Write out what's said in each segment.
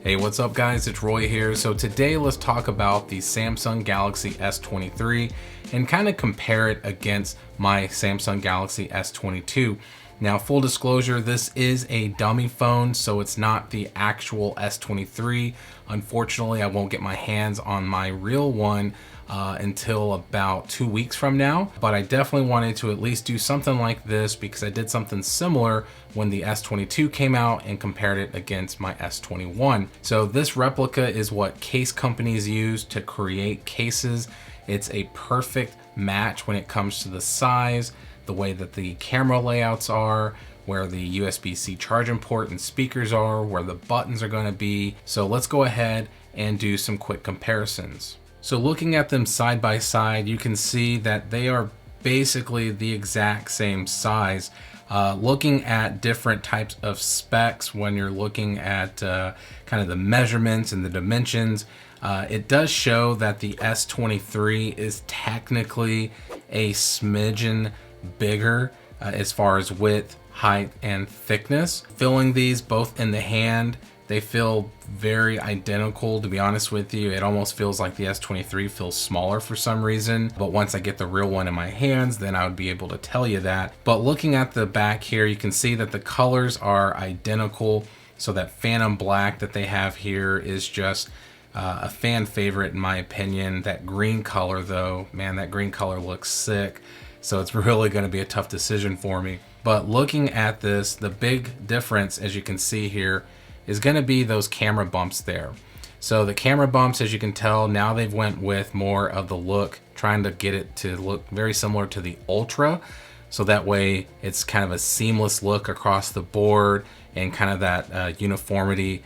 Hey, what's up guys? It's Roy here. So today let's talk about the Samsung Galaxy S23 and kind of compare it against my Samsung Galaxy S22. Now, full disclosure, this is a dummy phone, so it's not the actual S23. Unfortunately, I won't get my hands on my real one until about 2 weeks from now, but I definitely wanted to at least do something like this because I did something similar when the S22 came out and compared it against my S21. So this replica is what case companies use to create cases. It's a perfect match when it comes to the size, the way that the camera layouts are, where the USB-C charging port and speakers are, where the buttons are going to be. So let's go ahead and do some quick comparisons. So looking at them side by side, you can see that they are basically the exact same size. Looking at different types of specs when you're looking at kind of the measurements and the dimensions, it does show that the S23 is technically a smidgen bigger as far as width, height, and thickness. Feeling these both in the hand, they feel very identical, to be honest with you. It almost feels like the S23 feels smaller for some reason, but once I get the real one in my hands, then I would be able to tell you that. But looking at the back here, you can see that the colors are identical. So that Phantom Black that they have here is just a fan favorite in my opinion. That green color though, man, that green color looks sick. So it's really going to be a tough decision for me. But looking at this, the big difference, as you can see here, is going to be those camera bumps there. So the camera bumps, as you can tell, now they've went with more of the look, trying to get it to look very similar to the Ultra. So that way it's kind of a seamless look across the board and kind of that uniformity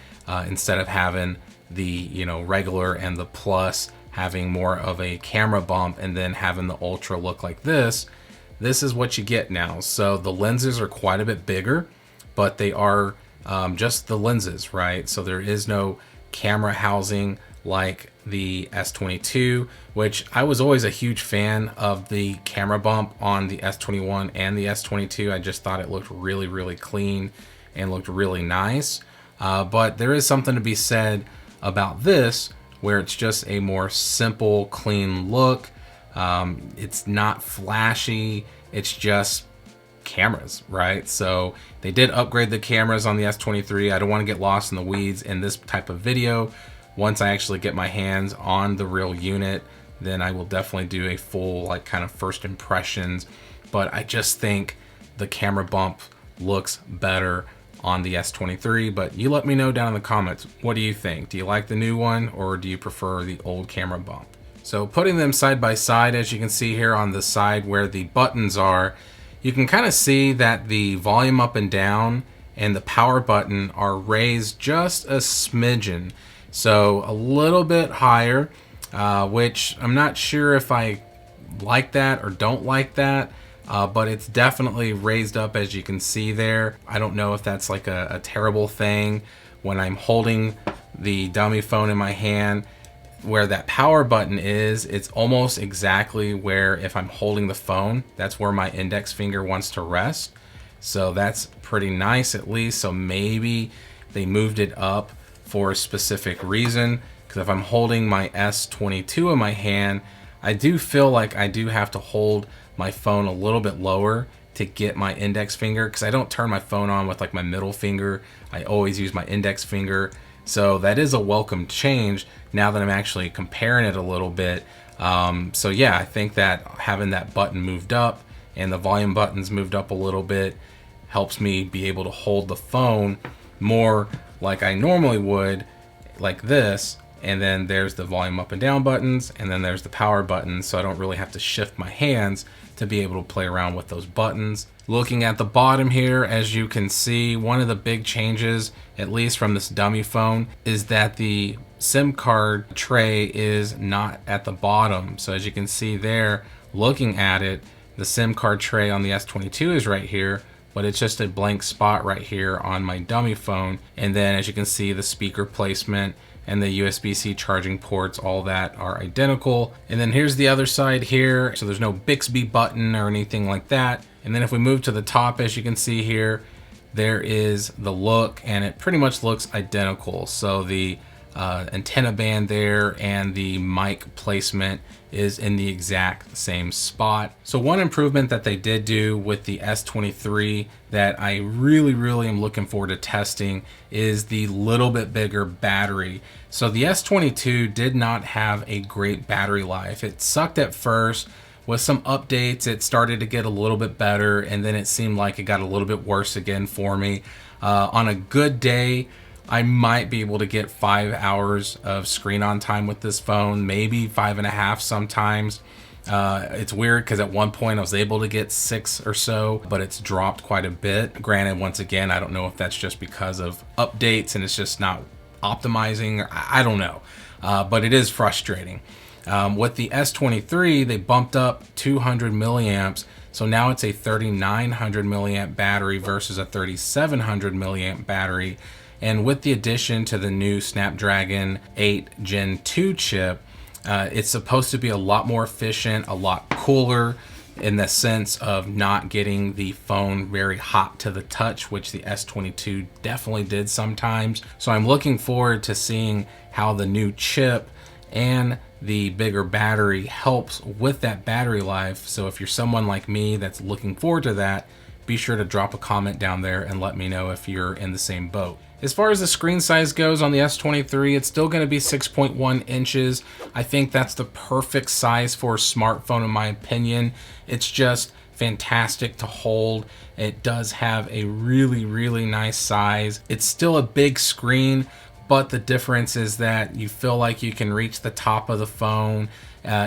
instead of having the regular and the Plus having more of a camera bump and then having the Ultra look like this. This is what you get now. So the lenses are quite a bit bigger, but they are just the lenses, right? So there is no camera housing like the S22, which I was always a huge fan of the camera bump on the S21 and the S22. I just thought it looked really, really clean and looked really nice. But there is something to be said about this, where it's just a more simple, clean look. It's not flashy. It's just cameras, right? So they did upgrade the cameras on the S23. I don't want to get lost in the weeds in this type of video. Once I actually get my hands on the real unit, then I will definitely do a full kind of first impressions. But I just think the camera bump looks better on the S23. But you let me know down in the comments, what do you think? Do you like the new one or do you prefer the old camera bump? So putting them side by side, as you can see here on the side where the buttons are, you can kind of see that the volume up and down and the power button are raised just a smidgen. So a little bit higher, which I'm not sure if I like that or don't like that, but it's definitely raised up, as you can see there. I don't know if that's like a terrible thing when I'm holding the dummy phone in my hand. Where that power button is, it's almost exactly where, if I'm holding the phone, that's where my index finger wants to rest. So that's pretty nice, at least. So maybe they moved it up for a specific reason, because if I'm holding my S22 in my hand, I do feel like I do have to hold my phone a little bit lower to get my index finger, because I don't turn my phone on with my middle finger. I always use my index finger. So that is a welcome change now that I'm actually comparing it a little bit. So yeah, I think that having that button moved up and the volume buttons moved up a little bit helps me be able to hold the phone more like I normally would, like this. And then there's the volume up and down buttons, and then there's the power buttons, so I don't really have to shift my hands to be able to play around with those buttons. Looking at the bottom here, as you can see, one of the big changes, at least from this dummy phone, is that the SIM card tray is not at the bottom. So as you can see there, looking at it, the SIM card tray on the S22 is right here, but it's just a blank spot right here on my dummy phone. And then as you can see, the speaker placement and the USB-C charging ports, all that are identical. And then here's the other side here. So there's no Bixby button or anything like that. And then if we move to the top, as you can see here, there is the look, and it pretty much looks identical. So the antenna band there and the mic placement is in the exact same spot. So one improvement that they did do with the S23 that I really am looking forward to testing is the little bit bigger battery. So the S22 did not have a great battery life. It sucked at first. With some updates, it started to get a little bit better, and then it seemed like it got a little bit worse again for me. On a good day, I might be able to get 5 hours of screen on time with this phone, maybe 5.5 sometimes. It's weird because at one point I was able to get 6 or so, but it's dropped quite a bit. Granted, once again, I don't know if that's just because of updates and it's just not optimizing. I don't know, but it is frustrating. With the S23, they bumped up 200 milliamps. So now it's a 3900 milliamp battery versus a 3700 milliamp battery. And with the addition to the new Snapdragon 8 Gen 2 chip, it's supposed to be a lot more efficient, a lot cooler, in the sense of not getting the phone very hot to the touch, which the S22 definitely did sometimes. So I'm looking forward to seeing how the new chip and the bigger battery helps with that battery life. So if you're someone like me that's looking forward to that, be sure to drop a comment down there and let me know if you're in the same boat. As far as the screen size goes on the S23, it's still going to be 6.1 inches. I think that's the perfect size for a smartphone in my opinion. It's just fantastic to hold. It does have a really nice size. It's still a big screen, but the difference is that you feel like you can reach the top of the phone,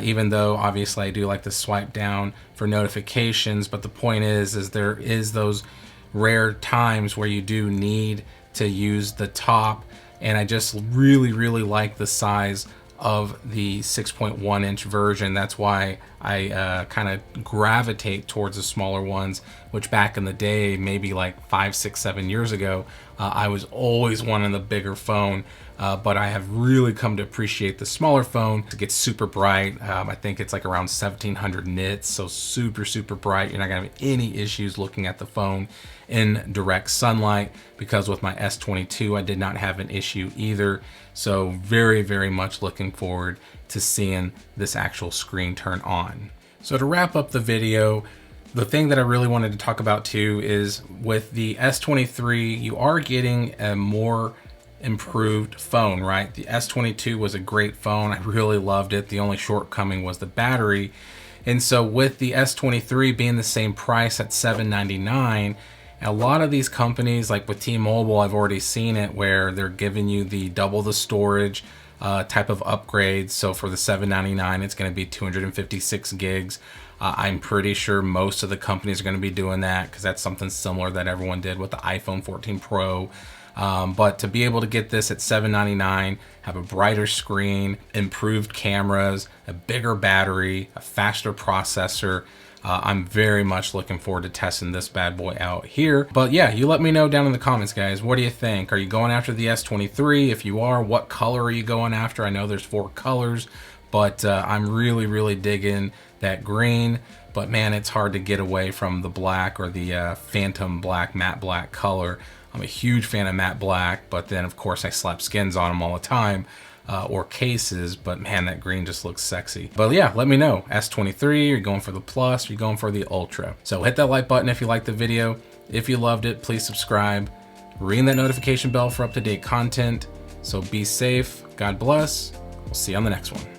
even though obviously I do like to swipe down for notifications. But the point is there is those rare times where you do need to use the top, and I just really like the size of the 6.1 inch version. That's why I kind of gravitate towards the smaller ones, which back in the day, maybe like 5, 6, 7 years ago, I was always wanting the bigger phone, but I have really come to appreciate the smaller phone. It gets super bright. I think it's like around 1700 nits, so super bright. You're not gonna have any issues looking at the phone in direct sunlight, because with my S22 I did not have an issue either. So very much looking forward to seeing this actual screen turn on. So to wrap up the video, the thing that I really wanted to talk about too is with the S23, you are getting a more improved phone, right? The S22 was a great phone. I really loved it. The only shortcoming was the battery. And so with the S23 being the same price at $799, a lot of these companies, like with T-Mobile, I've already seen it where they're giving you the double the storage type of upgrades. So for the $799, it's going to be 256 gigs. I'm pretty sure most of the companies are going to be doing that because that's something similar that everyone did with the iPhone 14 Pro. But to be able to get this at $799, have a brighter screen, improved cameras, a bigger battery, a faster processor, I'm very much looking forward to testing this bad boy out here. But yeah, you let me know down in the comments, guys. What do you think? Are you going after the S23? If you are, what color are you going after? I know there's 4 colors, but I'm really digging that green. But man, it's hard to get away from the black or the phantom black, matte black color. I'm a huge fan of matte black, but then of course I slap skins on them all the time. Or cases, but man, that green just looks sexy. But yeah, let me know. S23, you're going for the Plus, you're going for the Ultra. So hit that like button if you liked the video. If you loved it, please subscribe. Ring that notification bell for up-to-date content. So be safe, God bless. We'll see you on the next one.